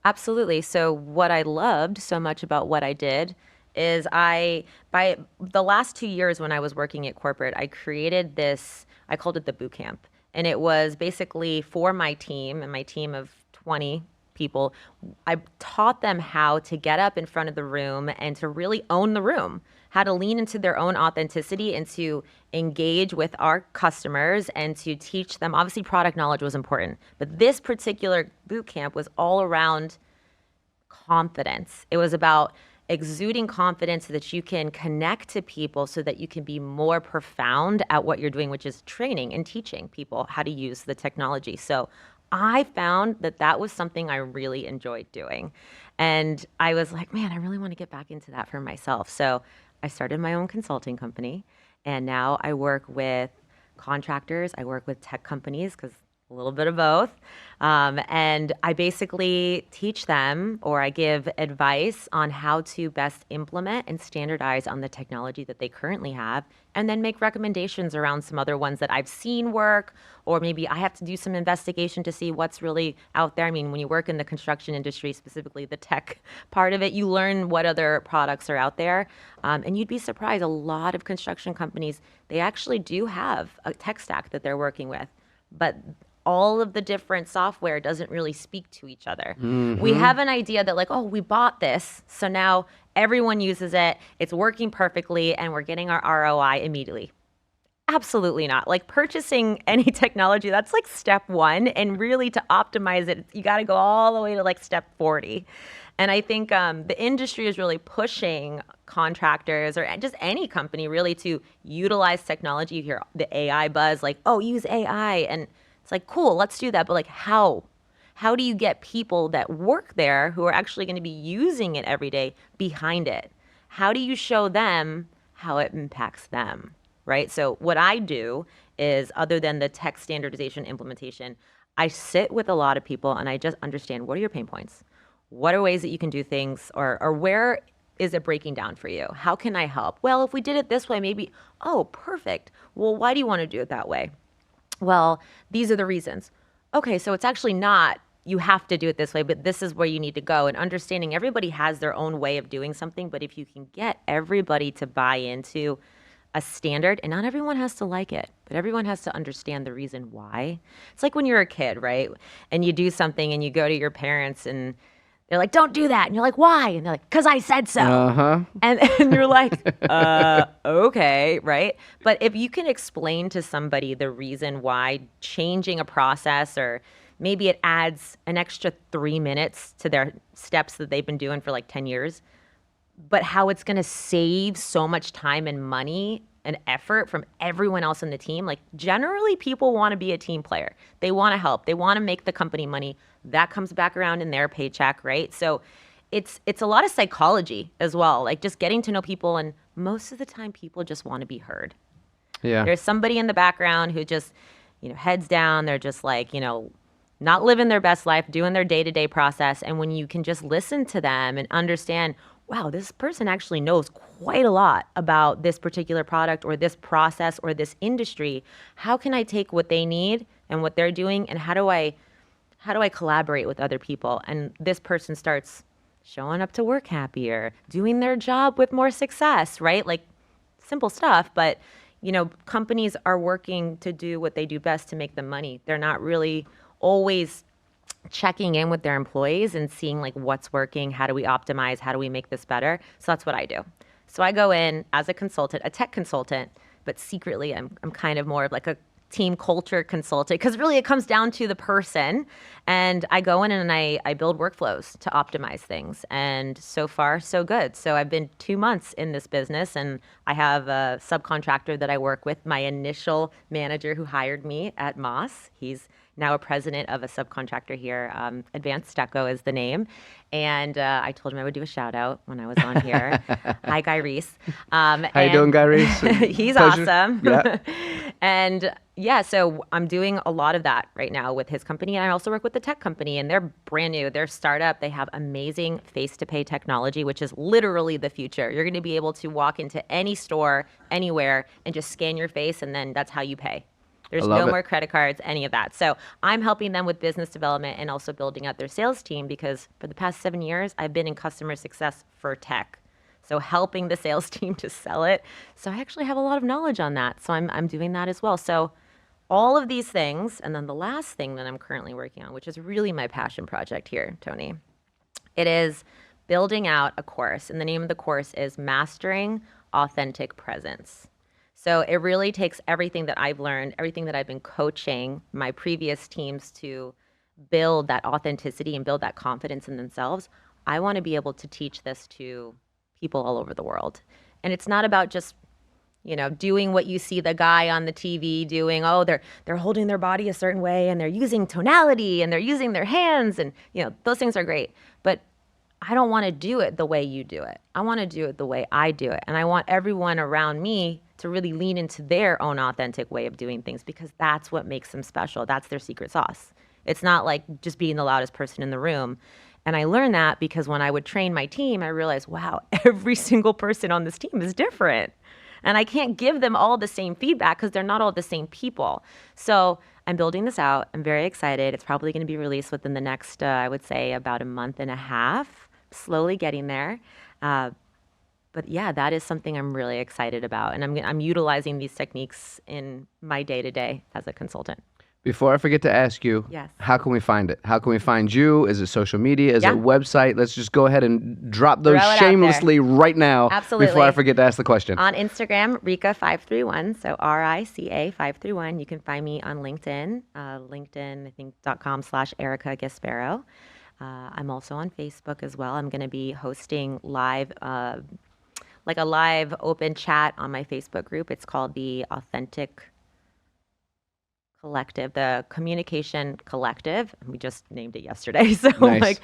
Absolutely. So what I loved so much about what I did is by the last 2 years when I was working at corporate, I created this, I called it the boot camp. And it was basically for my team and my team of 20 people. I taught them how to get up in front of the room and to really own the room, how to lean into their own authenticity and to engage with our customers and to teach them. Obviously, product knowledge was important, but this particular boot camp was all around confidence. It was about exuding confidence so that you can connect to people, so that you can be more profound at what you're doing, which is training and teaching people how to use the technology. So I found that that was something I really enjoyed doing. And I was like, man, I really want to get back into that for myself. So I started my own consulting company, and now I work with contractors. I work with tech companies, because a little bit of both. And I basically teach them, or I give advice on how to best implement and standardize on the technology that they currently have, and then make recommendations around some other ones that I've seen work, or maybe I have to do some investigation to see what's really out there. I mean, when you work in the construction industry, specifically the tech part of it, you learn what other products are out there. And you'd be surprised, a lot of construction companies, they actually do have a tech stack that they're working with, but all of the different software doesn't really speak to each other. Mm-hmm. We have an idea that like, oh, we bought this, so now everyone uses it, it's working perfectly, and we're getting our ROI immediately. Absolutely not. Like, purchasing any technology, that's like step one, and really to optimize it, you got to go all the way to like step 40. And I think the industry is really pushing contractors, or just any company really, to utilize technology. You hear the AI buzz, like, oh, use AI, and it's like, cool, let's do that. But like, how? How do you get people that work there who are actually going to be using it every day behind it? How do you show them how it impacts them, right? So what I do is, other than the tech standardization implementation, I sit with a lot of people and I just understand, what are your pain points? What are ways that you can do things, or where is it breaking down for you? How can I help? Well, if we did it this way, maybe, oh, perfect. Well, why do you want to do it that way? Well, these are the reasons. Okay, so it's actually not, you have to do it this way, but this is where you need to go. And understanding everybody has their own way of doing something, but if you can get everybody to buy into a standard, and not everyone has to like it, but everyone has to understand the reason why. It's like when you're a kid, right? And you do something and you go to your parents and they're like, don't do that. And you're like, why? And they're like, because I said so. Uh-huh. And you're like, okay, right? But if you can explain to somebody the reason why changing a process, or maybe it adds an extra 3 minutes to their steps that they've been doing for like 10 years, but how it's going to save so much time and money and effort from everyone else in the team. Like, generally people want to be a team player. They want to help. They want to make the company money. That comes back around in their paycheck, right? So it's a lot of psychology as well, like just getting to know people. And most of the time people just want to be heard. Yeah. There's somebody in the background who just, heads down. They're just like, not living their best life, doing their day-to-day process. And when you can just listen to them and understand, wow, this person actually knows quite a lot about this particular product or this process or this industry. How can I take what they need and what they're doing, and how do I collaborate with other people? And this person starts showing up to work happier, doing their job with more success, right? Like, simple stuff, but companies are working to do what they do best to make them money. They're not really always checking in with their employees and seeing like what's working, how do we optimize, how do we make this better. So that's what I do. So I go in as a consultant, a tech consultant, but secretly I'm kind of more of like a team culture consultant, because really it comes down to the person. And I go in and I build workflows to optimize things. And so far, so good. So I've been 2 months in this business, and I have a subcontractor that I work with, my initial manager who hired me at Moss. He's now a president of a subcontractor here. Advanced Deco is the name. And I told him I would do a shout out when I was on here. Hi, Guy Reese. How you doing, Guy Reese? He's Pleasure. awesome. Yeah. And yeah, so I'm doing a lot of that right now with his company. And I also work with the tech company, and they're brand new. They're startup. They have amazing face-to-pay technology, which is literally the future. You're going to be able to walk into any store, anywhere, and just scan your face, and then that's how you pay. There's no more credit cards, any of that. So I'm helping them with business development and also building out their sales team, because for the past 7 years, I've been in customer success for tech. So helping the sales team to sell it. So I actually have a lot of knowledge on that. So I'm doing that as well. So all of these things. And then the last thing that I'm currently working on, which is really my passion project here, Tony, it is building out a course. And the name of the course is Mastering Authentic Presence. So it really takes everything that I've learned, everything that I've been coaching my previous teams to build that authenticity and build that confidence in themselves. I want to be able to teach this to people all over the world. And it's not about just, doing what you see the guy on the TV doing. Oh, they're holding their body a certain way, and they're using tonality, and they're using their hands, and those things are great. But I don't want to do it the way you do it. I want to do it the way I do it. And I want everyone around me to really lean into their own authentic way of doing things, because that's what makes them special. That's their secret sauce. It's not like just being the loudest person in the room. And I learned that because when I would train my team, I realized, wow, every single person on this team is different. And I can't give them all the same feedback because they're not all the same people. So I'm building this out. I'm very excited. It's probably going to be released within the next, I would say, about a month and a half, slowly getting there. But yeah, that is something I'm really excited about. And I'm utilizing these techniques in my day-to-day as a consultant. Before I forget to ask you, Yes. How can we find it? How can we find you? Is it social media? Is Yeah. it website? Let's just go ahead and drop those Throw it out shamelessly right now. Absolutely. Before I forget to ask the question. On Instagram, Rica531, so RICA 531. You can find me on LinkedIn, LinkedIn, I think, .com/Erica Gasbarro. I'm also on Facebook as well. I'm going to be hosting live, like a live open chat on my Facebook group. It's called the Authentic Collective, the Communication Collective. We just named it yesterday. So Nice.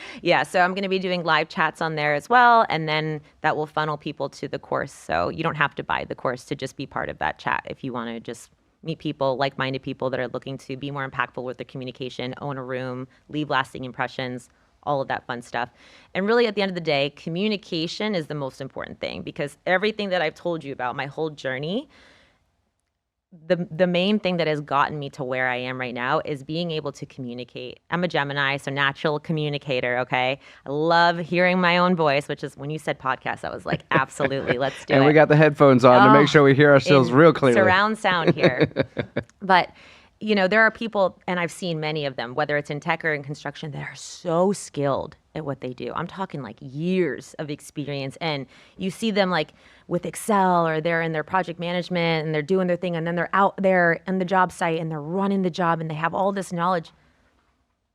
so I'm going to be doing live chats on there as well. And then that will funnel people to the course. So you don't have to buy the course to just be part of that chat. If you want to just meet people, like-minded people that are looking to be more impactful with their communication, own a room, leave lasting impressions, all of that fun stuff. And really at the end of the day, communication is the most important thing, because everything that I've told you about my whole journey, the main thing that has gotten me to where I am right now is being able to communicate. I'm a Gemini, so natural communicator, okay? I love hearing my own voice, which is when you said podcast, I was like, absolutely, let's do it. And we got the headphones on to make sure we hear ourselves in real clearly. Surround sound here. But, there are people, and I've seen many of them, whether it's in tech or in construction, that are so skilled at what they do. I'm talking like years of experience, and you see them like with Excel, or they're in their project management and they're doing their thing, and then they're out there in the job site and they're running the job and they have all this knowledge,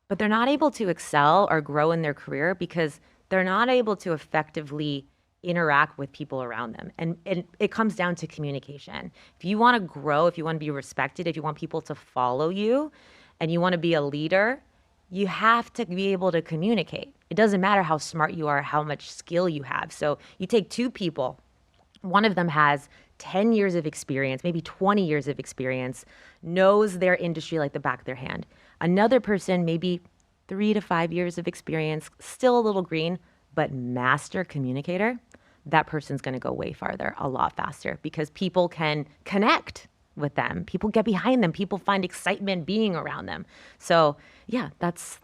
but they're not able to excel or grow in their career because they're not able to effectively interact with people around them. And it comes down to communication. If you want to grow, if you want to be respected, if you want people to follow you, and you want to be a leader, you have to be able to communicate. It doesn't matter how smart you are, how much skill you have. So you take two people, one of them has 10 years of experience, maybe 20 years of experience, knows their industry like the back of their hand. Another person, maybe 3 to 5 years of experience, still a little green, but master communicator. That person's going to go way farther, a lot faster, because people can connect with them. People get behind them. People find excitement being around them. So yeah, that's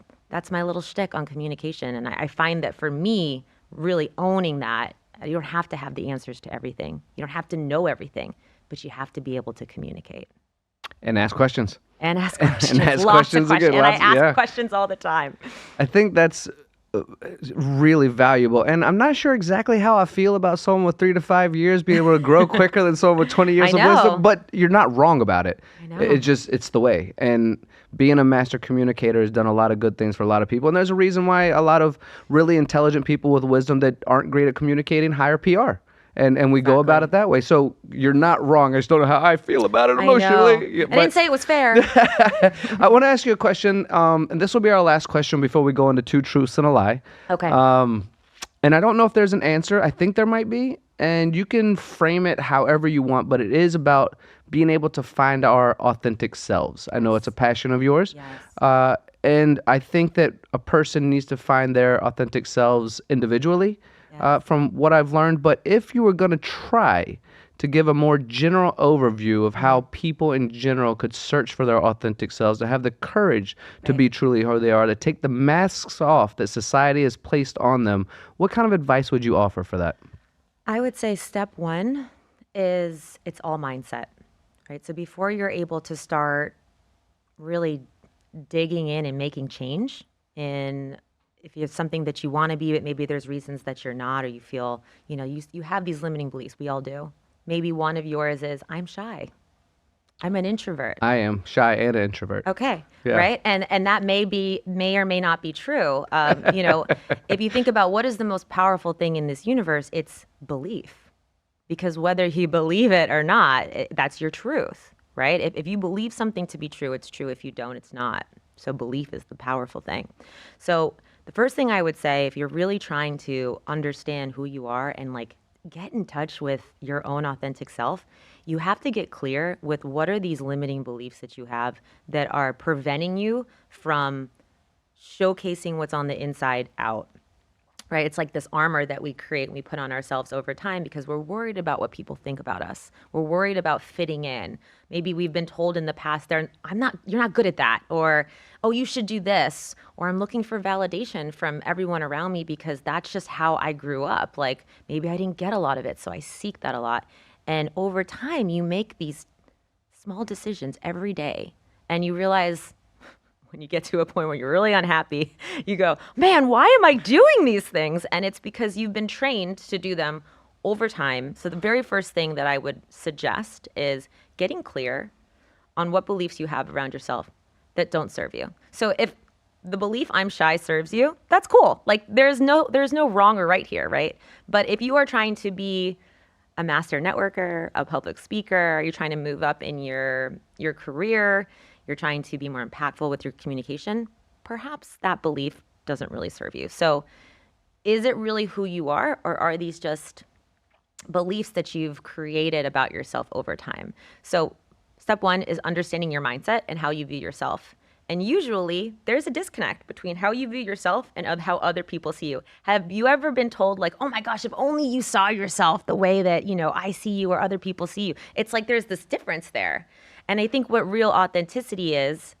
my little shtick on communication. And I find that for me, really owning that, you don't have to have the answers to everything. You don't have to know everything, but you have to be able to communicate. And ask questions. And ask questions. And ask Lots questions of questions. again. And I ask Yeah. questions all the time. I think that's really valuable. And I'm not sure exactly how I feel about someone with 3 to 5 years being able to grow quicker than someone with 20 years I of wisdom, know. but you're not wrong about it. I know. It's the way. And being a master communicator has done a lot of good things for a lot of people. And there's a reason why a lot of really intelligent people with wisdom that aren't great at communicating hire PR. And we go about it that way. So you're not wrong. I just don't know how I feel about it I know. emotionally. Yeah, I didn't say it was fair. I want to ask you a question, and this will be our last question before we go into 2 truths and a lie. Okay. And I don't know if there's an answer. I think there might be, and you can frame it however you want, but it is about being able to find our authentic selves. I know it's a passion of yours. Yes. And I think that a person needs to find their authentic selves individually, from what I've learned. But if you were going to try to give a more general overview of how people in general could search for their authentic selves, to have the courage to be truly who they are, to take the masks off that society has placed on them, what kind of advice would you offer for that? I would say step 1 is it's all mindset, right? So before you're able to start really digging in and making change in, if you have something that you want to be, but maybe there's reasons that you're not, or you feel, you have these limiting beliefs. We all do. Maybe one of yours is, I'm shy. I'm an introvert. I am shy and an introvert. Okay. Yeah. Right. And that may or may not be true. If you think about what is the most powerful thing in this universe, it's belief. Because whether you believe it or not, that's your truth, right? If you believe something to be true, it's true. If you don't, it's not. So belief is the powerful thing. So the first thing I would say, if you're really trying to understand who you are and get in touch with your own authentic self, you have to get clear with what are these limiting beliefs that you have that are preventing you from showcasing what's on the inside out, right? It's like this armor that we create and we put on ourselves over time because we're worried about what people think about us. We're worried about fitting in. Maybe we've been told in the past, you're not good at that, or, oh, you should do this, or I'm looking for validation from everyone around me because that's just how I grew up. Maybe I didn't get a lot of it, so I seek that a lot. And over time, you make these small decisions every day, and you realize when you get to a point where you're really unhappy, you go, man, why am I doing these things? And it's because you've been trained to do them over time. So the very first thing that I would suggest is getting clear on what beliefs you have around yourself that don't serve you. So if the belief I'm shy serves you, that's cool. There's no wrong or right here, right? But if you are trying to be a master networker, a public speaker, you're trying to move up in your career, you're trying to be more impactful with your communication, perhaps that belief doesn't really serve you. So is it really who you are, or are these just beliefs that you've created about yourself over time? So step 1 is understanding your mindset and how you view yourself. And usually there's a disconnect between how you view yourself and of how other people see you. Have you ever been told oh my gosh, if only you saw yourself the way that, I see you or other people see you? It's there's this difference there. And I think what real authenticity is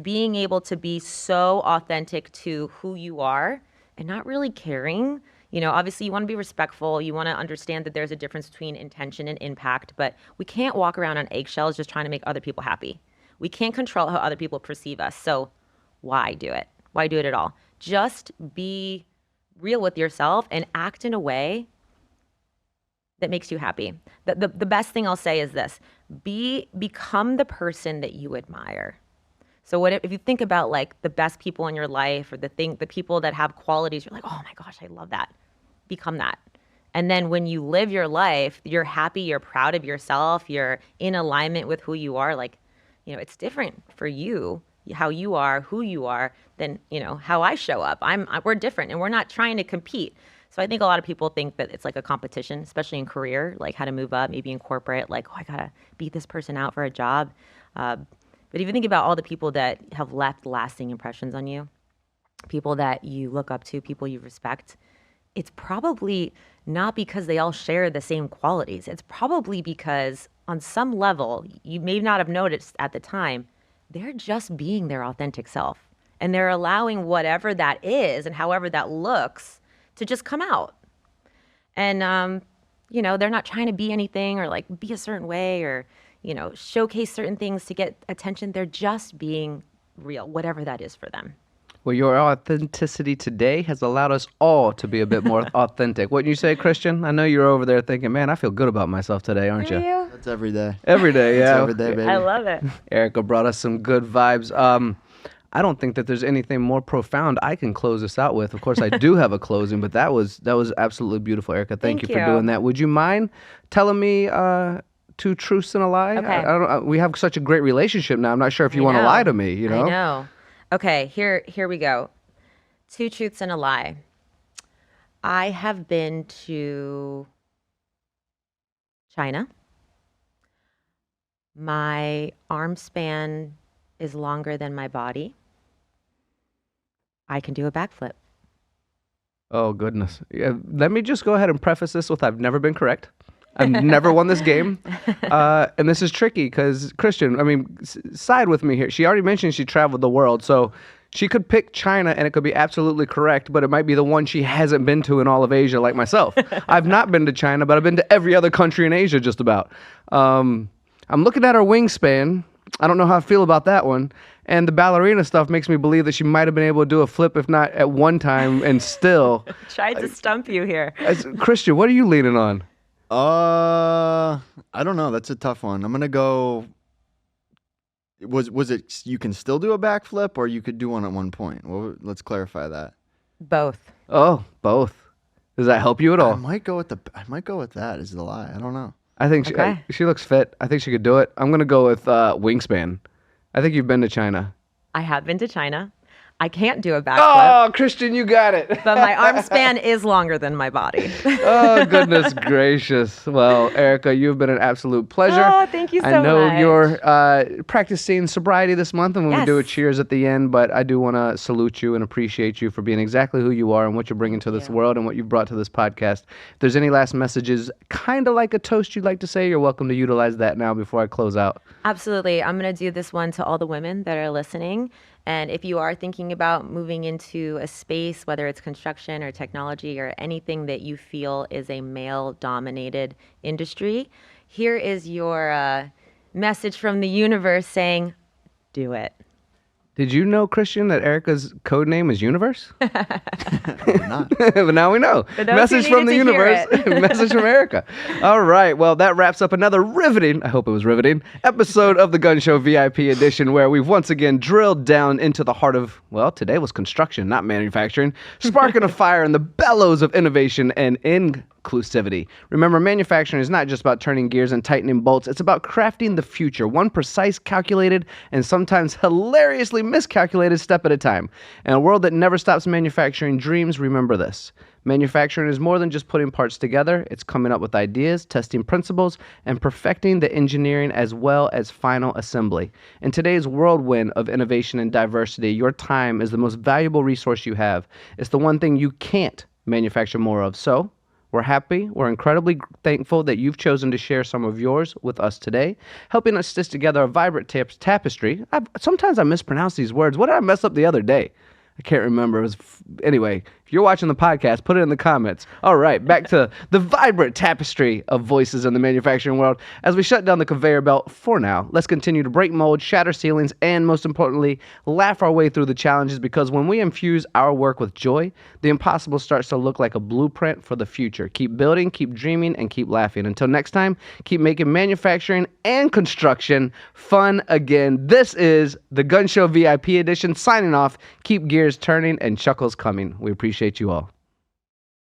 being able to be so authentic to who you are and not really caring. Obviously you want to be respectful. You want to understand that there's a difference between intention and impact, but we can't walk around on eggshells just trying to make other people happy. We can't control how other people perceive us. So why do it? Why do it at all? Just be real with yourself and act in a way that makes you happy. The best thing I'll say is this: become the person that you admire. So if you think about the best people in your life, or the people that have qualities, you're oh my gosh, I love that. Become that. And then when you live your life, you're happy, you're proud of yourself, you're in alignment with who you are. It's different for you, how you are, who you are, than, how I show up. We're different, and we're not trying to compete. So I think a lot of people think that it's a competition, especially in career, how to move up, maybe in corporate, oh, I gotta beat this person out for a job. But if you think about all the people that have left lasting impressions on you, people that you look up to, people you respect, it's probably not because they all share the same qualities. It's probably because on some level, you may not have noticed at the time, they're just being their authentic self. And they're allowing whatever that is and however that looks to just come out. And they're not trying to be anything or like be a certain way or, showcase certain things to get attention. They're just being real, whatever that is for them. Well, your authenticity today has allowed us all to be a bit more authentic. Wouldn't you say, Christian? I know you're over there thinking, man, I feel good about myself today, aren't you? That's every day. Every day, yeah. That's every day, baby. I love it. Erica brought us some good vibes. I don't think that there's anything more profound I can close this out with. Of course, I do have a closing, but that was absolutely beautiful, Erica. Thank you for doing that. Would you mind telling me two truths and a lie? Okay. I don't. We have such a great relationship now. I'm not sure if you want to lie to me. You know. I know. Okay, here we go. 2 truths and a lie. I have been to China. My arm span is longer than my body. I can do a backflip. Oh, goodness. Yeah, let me just go ahead and preface this with I've never been correct. I've never won this game. And this is tricky because, Christian, I mean, side with me here. She already mentioned she traveled the world. So she could pick China and it could be absolutely correct, but it might be the one she hasn't been to in all of Asia like myself. I've not been to China, but I've been to every other country in Asia just about. I'm looking at her wingspan. I don't know how I feel about that one. And the ballerina stuff makes me believe that she might have been able to do a flip, if not at one time, and still. Tried to stump you here. Christian, what are you leaning on? I don't know. That's a tough one. I'm gonna go. Was it you can still do a backflip, or you could do one at one point? Well, let's clarify that. Both. Oh, both. Does that help you at all? I might go with that. Is the lie? I don't know. I think she looks fit. I think she could do it. I'm gonna go with wingspan. I think you've been to China. I have been to China. I can't do a backflip. Oh, Christian, you got it. But my arm span is longer than my body. Oh, goodness gracious. Well, Erica, you've been an absolute pleasure. Oh, thank you so much. I know you're practicing sobriety this month, and we do a cheers at the end, but I do want to salute you and appreciate you for being exactly who you are and what you're bringing to this world and what you've brought to this podcast. If there's any last messages, kind of like a toast you'd like to say, you're welcome to utilize that now before I close out. Absolutely. I'm going to do this one to all the women that are listening. And if you are thinking about moving into a space, whether it's construction or technology or anything that you feel is a male-dominated industry, here is your message from the universe saying, do it. Did you know, Christian, that Erica's code name is Universe? Not. But now we know. Message from the universe. Message from Erica. All right. Well, that wraps up another riveting, I hope it was riveting, episode of the Gunn Show VIP edition, where we've once again drilled down into the heart of, well, today was construction, not manufacturing, sparking a fire in the bellows of innovation and inclusivity. Remember, manufacturing is not just about turning gears and tightening bolts. It's about crafting the future, one precise, calculated, and sometimes hilariously miscalculated step at a time. In a world that never stops manufacturing dreams, remember this. Manufacturing is more than just putting parts together. It's coming up with ideas, testing principles, and perfecting the engineering as well as final assembly. In today's whirlwind of innovation and diversity, your time is the most valuable resource you have. It's the one thing you can't manufacture more of. So, we're incredibly thankful that you've chosen to share some of yours with us today, helping us stitch together a vibrant tapestry. Sometimes I mispronounce these words. What did I mess up the other day? I can't remember. Anyway, if you're watching the podcast, put it in the comments. All right, back to the vibrant tapestry of voices in the manufacturing world. As we shut down the conveyor belt for now, let's continue to break molds, shatter ceilings, and most importantly, laugh our way through the challenges, because when we infuse our work with joy, the impossible starts to look like a blueprint for the future. Keep building, keep dreaming, and keep laughing. Until next time, keep making manufacturing and construction fun again. This is the Gunn Show VIP edition signing off. Keep gears turning and chuckles coming. We appreciate you all.